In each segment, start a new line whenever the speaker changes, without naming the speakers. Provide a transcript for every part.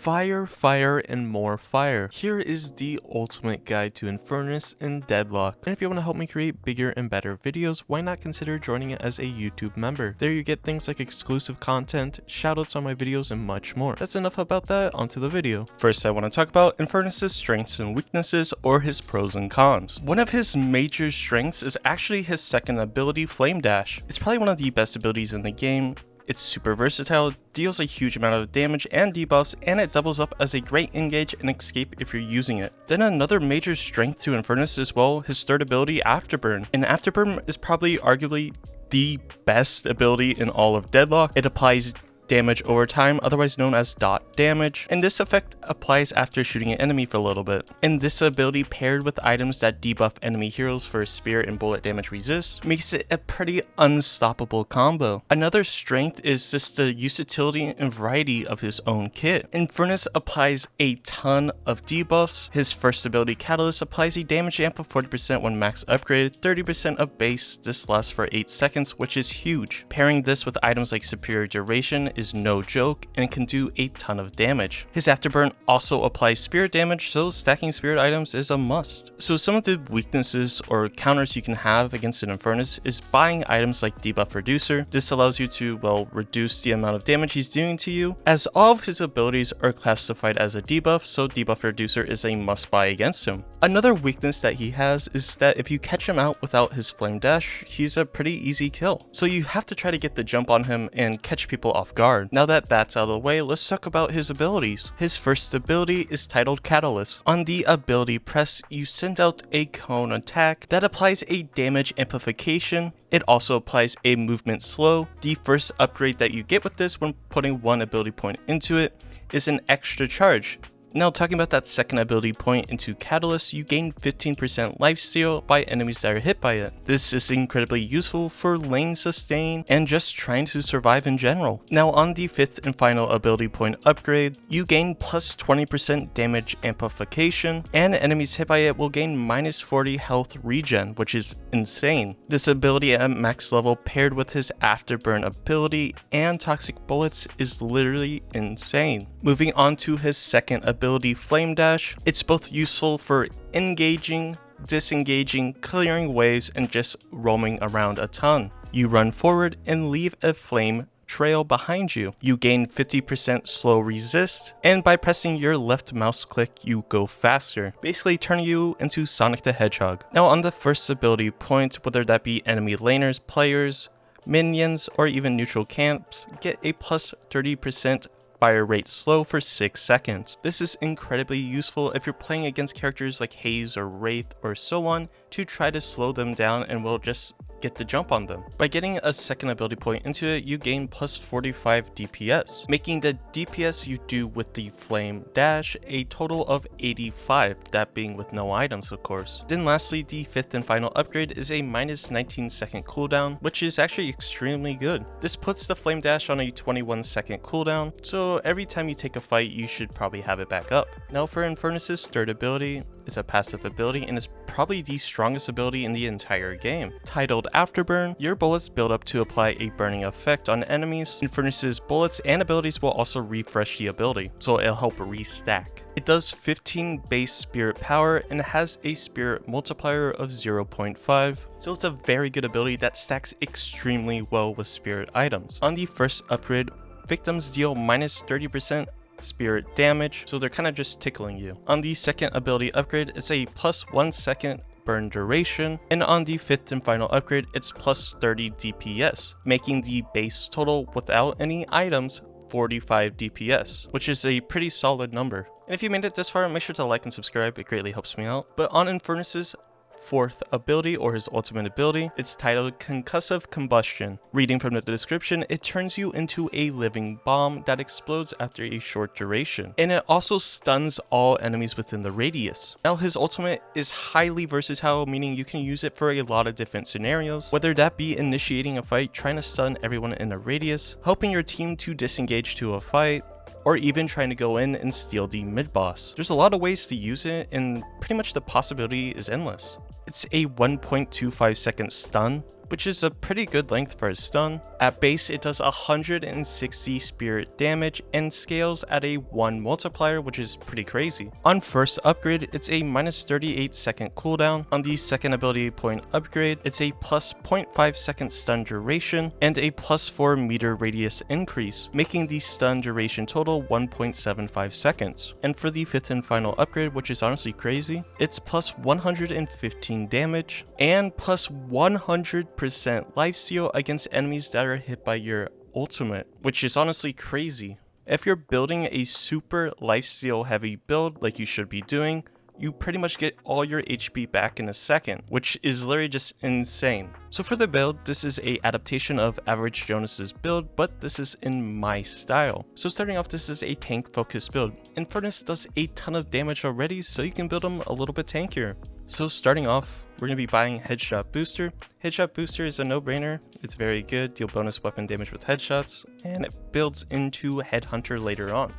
Fire, fire, and more fire. Here is the ultimate guide to Infernus and Deadlock. And if you want to help me create bigger and better videos, why not consider joining it as a YouTube member? There you get things like exclusive content, shoutouts on my videos, and much more. That's enough about that, onto the video. First, I want to talk about Infernus' strengths and weaknesses, or his pros and cons. One of his major strengths is actually his second ability, Flame Dash. It's probably one of the best abilities in the game. It's super versatile, deals a huge amount of damage and debuffs, and it doubles up as a great engage and escape if you're using it. Then another major strength to Infernus as well, his third ability, Afterburn. And Afterburn is probably arguably the best ability in all of Deadlock. It applies damage over time, otherwise known as dot damage, and this effect applies after shooting an enemy for a little bit. And this ability, paired with items that debuff enemy heroes for spirit and bullet damage resist, makes it a pretty unstoppable combo. Another strength is just the utility and variety of his own kit. Infernus applies a ton of debuffs. His first ability, Catalyst, applies a damage amp of 40% when max upgraded, 30% of base. This lasts for 8 seconds, which is huge. Pairing this with items like Superior Duration is no joke and can do a ton of damage. His Afterburn also applies spirit damage, so stacking spirit items is a must. So some of the weaknesses or counters you can have against an Infernus is buying items like Debuff Reducer. This allows you to, well, reduce the amount of damage he's doing to you, as all of his abilities are classified as a debuff, so Debuff Reducer is a must buy against him. Another weakness that he has is that if you catch him out without his Flame Dash, he's a pretty easy kill. So you have to try to get the jump on him and catch people off guard. Now that that's out of the way, let's talk about his abilities. His first ability is titled Catalyst. On the ability press, you send out a cone attack that applies a damage amplification. It also applies a movement slow. The first upgrade that you get with this when putting one ability point into it is an extra charge. Now, talking about that second ability point into Catalyst, you gain 15% lifesteal by enemies that are hit by it. This is incredibly useful for lane sustain and just trying to survive in general. Now, on the fifth and final ability point upgrade, you gain plus 20% damage amplification, and enemies hit by it will gain minus 40 health regen, which is insane. This ability at max level paired with his Afterburn ability and Toxic Bullets is literally insane. Moving on to his second ability, Flame Dash. It's both useful for engaging, disengaging, clearing waves, and just roaming around a ton. You run forward and leave a flame trail behind you. You gain 50% slow resist, and by pressing your left mouse click, you go faster, basically turning you into Sonic the Hedgehog. Now on the first ability point, whether that be enemy laners, players, minions, or even neutral camps, get a plus 30% fire rate slow for 6 seconds. This is incredibly useful if you're playing against characters like Haze or Wraith or so on to try to slow them down and will just get the jump on them. By getting a second ability point into it, you gain plus 45 DPS, making the DPS you do with the Flame Dash a total of 85, that being with no items of course. Then lastly, the fifth and final upgrade is a minus 19 second cooldown, which is actually extremely good. This puts the Flame Dash on a 21 second cooldown, so every time you take a fight, you should probably have it back up. Now for Infernus' third ability, it's a passive ability and is probably the strongest ability in the entire game. Titled Afterburn, your bullets build up to apply a burning effect on enemies. Infernus' bullets and abilities will also refresh the ability, so it'll help restack. It does 15 base spirit power and has a spirit multiplier of 0.5, so it's a very good ability that stacks extremely well with spirit items. On the first upgrade, victims deal minus 30% spirit damage, so they're kind of just tickling you. On the second ability upgrade, it's a plus 1 second burn duration, and on the fifth and final upgrade, it's plus 30 DPS, making the base total without any items 45 DPS, which is a pretty solid number. And if you made it this far, make sure to like and subscribe, it greatly helps me out. But on Infernus' fourth ability, or his ultimate ability, it's titled Concussive Combustion. Reading from the description, it turns you into a living bomb that explodes after a short duration, and it also stuns all enemies within the radius. Now his ultimate is highly versatile, meaning you can use it for a lot of different scenarios, whether that be initiating a fight, trying to stun everyone in a radius, helping your team to disengage to a fight, or even trying to go in and steal the mid-boss. There's a lot of ways to use it, and pretty much the possibility is endless. It's a 1.25 second stun, which is a pretty good length for a stun. At base, it does 160 spirit damage and scales at a 1 multiplier, which is pretty crazy. On first upgrade, it's a minus 38 second cooldown. On the second ability point upgrade, it's a plus 0.5 second stun duration and a plus 4 meter radius increase, making the stun duration total 1.75 seconds. And for the fifth and final upgrade, which is honestly crazy, it's plus 115 damage and plus 100% lifesteal against enemies that are hit by your ultimate, which is honestly crazy. If you're building a super lifesteal heavy build like you should be doing, you pretty much get all your HP back in a second, which is literally just insane. So for the build, this is a adaptation of Average Jonas's build, but this is in my style. So starting off, this is a tank focused build. Infernus does a ton of damage already, so you can build him a little bit tankier. So starting off, we're going to be buying Headshot Booster. Headshot Booster is a no-brainer. It's very good, deal bonus weapon damage with headshots, and it builds into Headhunter later on.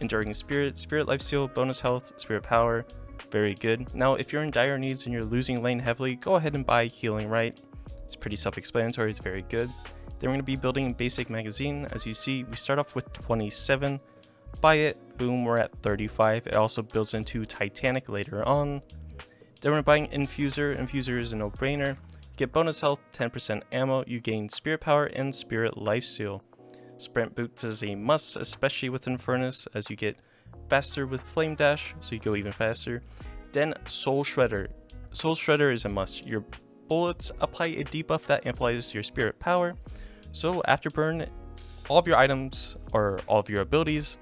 Enduring Spirit, Spirit Lifesteal, bonus health, Spirit Power, very good. Now if you're in dire needs and you're losing lane heavily, go ahead and buy Healing Right. It's pretty self-explanatory, it's very good. Then we're going to be building Basic Magazine. As you see, we start off with 27. Buy it, boom, we're at 35. It also builds into Titanic later on. Then we're buying Infuser. Infuser is a no-brainer. Get bonus health, 10% ammo, you gain Spirit Power and Spirit Lifesteal. Sprint Boots is a must, especially with Infernus, as you get faster with Flame Dash, so you go even faster. Then Soul Shredder. Soul Shredder is a must. Your bullets apply a debuff that amplifies your Spirit Power. So after burn, all of your items, or all of your abilities,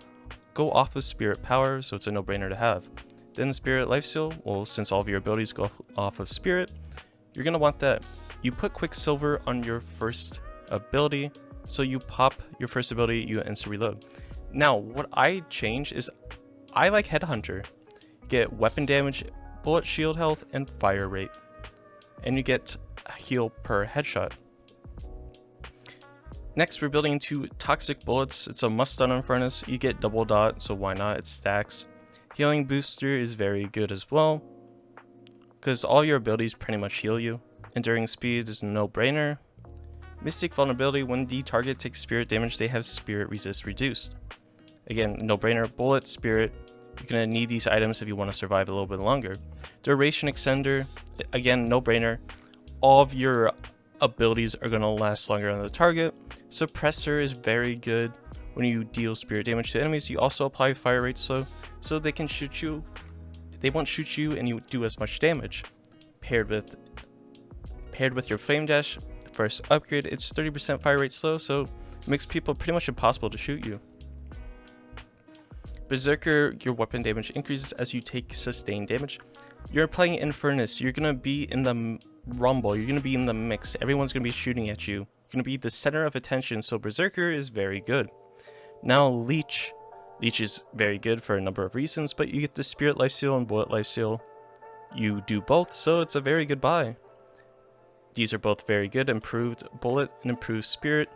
go off of Spirit Power, so it's a no-brainer to have. Then Spirit Lifesteal, well, since all of your abilities go off of Spirit, you're going to want that. You put Quicksilver on your first ability, so you pop your first ability, you instant reload. Now, what I change is, I like Headhunter. Get weapon damage, bullet shield health, and fire rate. And you get heal per headshot. Next, we're building into Toxic Bullets. It's a must on Infernus. You get double dot, so why not? It stacks. Healing Booster is very good as well, because all your abilities pretty much heal you. Enduring Speed is a no-brainer. Mystic Vulnerability, when the target takes spirit damage, they have spirit resist reduced. Again, no-brainer. Bullet, Spirit, you're going to need these items if you want to survive a little bit longer. Duration Extender, again, no-brainer. All of your abilities are going to last longer on the target. Suppressor is very good. When you deal spirit damage to enemies, you also apply fire rate so they can shoot you. They won't shoot you and you do as much damage. Paired with your Flame Dash, first upgrade, it's 30% fire rate slow, so it makes people pretty much impossible to shoot you. Berserker, your weapon damage increases as you take sustained damage. You're playing Infernus, you're going to be in the rumble, you're going to be in the mix, everyone's going to be shooting at you. You're going to be the center of attention, so Berserker is very good. Now Leech. Leech is very good for a number of reasons, but you get the Spirit Lifesteal and Bullet Lifesteal. You do both, so it's a very good buy. These are both very good, improved Bullet and improved Spirit.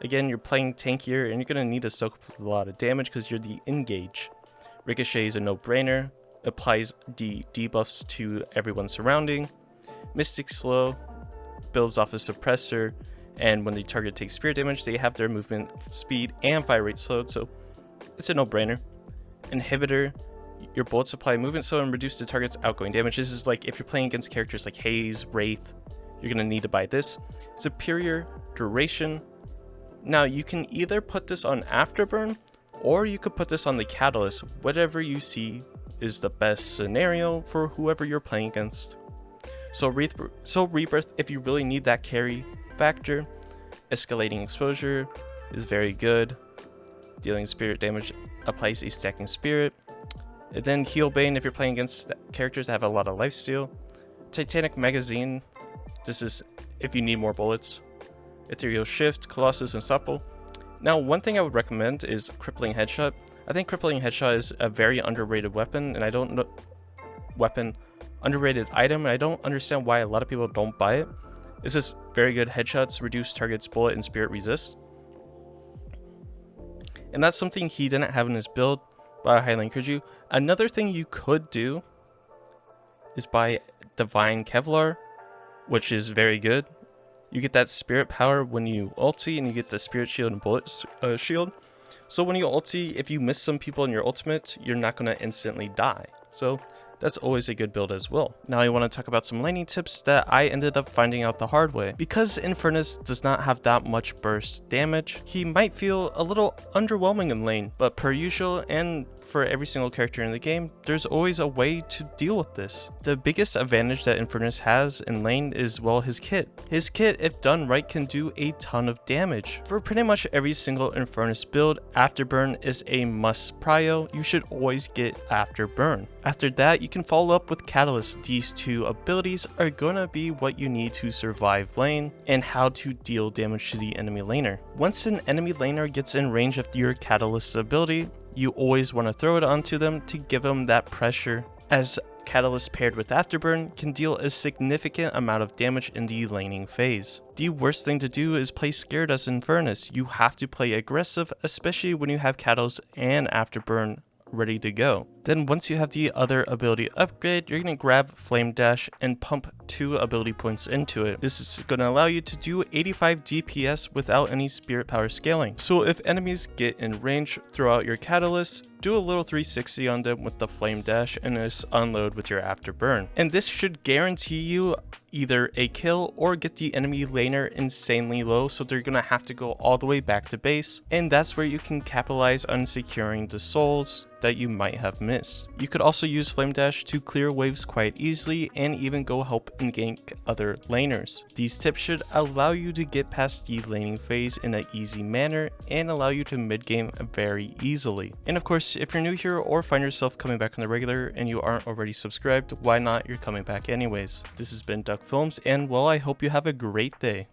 Again, you're playing tankier and you're going to need to soak up a lot of damage because you're the engage. Ricochet is a no-brainer, applies debuffs to everyone surrounding. Mystic Slow builds off a suppressor, and when the target takes spirit damage, they have their movement speed and fire rate slowed, so it's a no-brainer. Inhibitor, your bullets apply movement slow and reduce the target's outgoing damage. This is like if you're playing against characters like Haze, Wraith, you're going to need to buy this. Superior Duration. Now you can either put this on Afterburn or you could put this on the Catalyst, whatever you see is the best scenario for whoever you're playing against. So Rebirth, if you really need that carry factor. Escalating Exposure is very good. Dealing spirit damage applies a stacking spirit. And then Heal Bane if you're playing against characters that have a lot of lifesteal. Titanic Magazine, this is if you need more bullets. Ethereal Shift, Colossus, and Supple. Now, one thing I would recommend is Crippling Headshot. I think Crippling Headshot is a very underrated weapon, and I don't know underrated item, and I don't understand why a lot of people don't buy it. It's just very good headshots, reduce target's bullet and spirit resist. And that's something he didn't have in his build, but I highly encourage you. Another thing you could do is buy Divine Kevlar, which is very good. You get that spirit power when you ulti, and you get the spirit shield and bullet shield. So when you ulti, if you miss some people in your ultimate, you're not going to instantly die. So that's always a good build as well. Now I want to talk about some laning tips that I ended up finding out the hard way. Because Infernus does not have that much burst damage, he might feel a little underwhelming in lane, but per usual and for every single character in the game, there's always a way to deal with this. The biggest advantage that Infernus has in lane is, well, his kit. His kit, if done right, can do a ton of damage. For pretty much every single Infernus build, Afterburn is a must prio. You should always get Afterburn. After that, you can follow up with Catalyst. These two abilities are gonna be what you need to survive lane and how to deal damage to the enemy laner. Once an enemy laner gets in range of your Catalyst ability, you always want to throw it onto them to give them that pressure, as Catalyst paired with Afterburn can deal a significant amount of damage in the laning phase. The worst thing to do is play scared as Infernus. You have to play aggressive, especially when you have Catalyst and Afterburn ready to go. Then once you have the other ability upgrade, you're going to grab Flame Dash and pump 2 ability points into it. This is going to allow you to do 85 DPS without any spirit power scaling. So if enemies get in range, throw out your Catalyst, do a little 360 on them with the Flame Dash, and just unload with your Afterburn. And this should guarantee you either a kill or get the enemy laner insanely low, so they're gonna have to go all the way back to base, and that's where you can capitalize on securing the souls that you might have missed. You could also use Flame Dash to clear waves quite easily and even go help and gank other laners. These tips should allow you to get past the laning phase in an easy manner and allow you to mid game very easily. And of course, if you're new here or find yourself coming back on the regular and you aren't already subscribed, why not? You're coming back anyways. This has been Duck Films, and well, I hope you have a great day.